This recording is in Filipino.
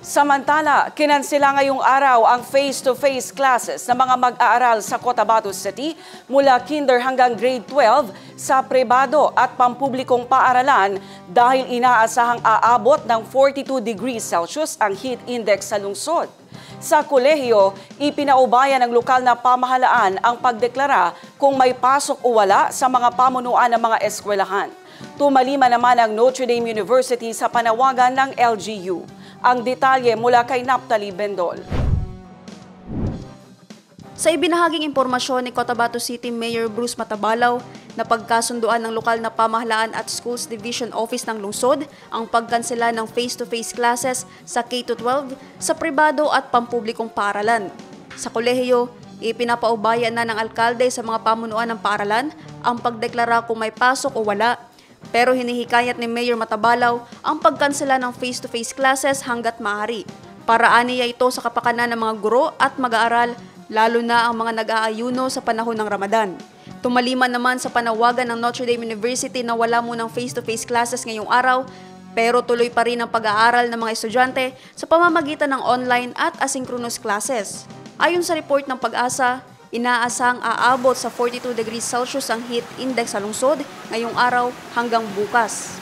Samantala, kinansela ngayong araw ang face-to-face classes ng mga mag-aaral sa Cotabato City mula kinder hanggang grade 12 sa pribado at pampublikong paaralan dahil inaasahang aabot ng 42 degrees Celsius ang heat index sa lungsod. Sa kolehiyo, ipinaubaya ng lokal na pamahalaan ang pagdeklara kung may pasok o wala sa mga pamunuan ng mga eskwelahan. Tumalima naman ang Notre Dame University sa panawagan ng LGU. Ang detalye mula kay Naphtali Bendol. Sa ibinahaging impormasyon ni Cotabato City Mayor Bruce Matabalaw na pagkasunduan ng lokal na pamahalaan at Schools Division Office ng lungsod ang pagkansela ng face-to-face classes sa K-12 sa pribado at pampublikong paaralan. Sa kolehiyo, ipinapaubaya na ng alkalde sa mga pamunuan ng paaralan ang pagdeklara kung may pasok o wala. Pero hinihikayat ni Mayor Matabalaw ang pagkansela ng face-to-face classes hanggat maaari. Para aniya ito sa kapakanan ng mga guro at mag-aaral, lalo na ang mga nag-aayuno sa panahon ng Ramadan. Tumalima naman sa panawagan ng Notre Dame University na wala munang face-to-face classes ngayong araw, pero tuloy pa rin ang pag-aaral ng mga estudyante sa pamamagitan ng online at asynchronous classes. Ayon sa report ng Pag-asa, inaasang aabot sa 42 degrees Celsius ang heat index sa lungsod ngayong araw hanggang bukas.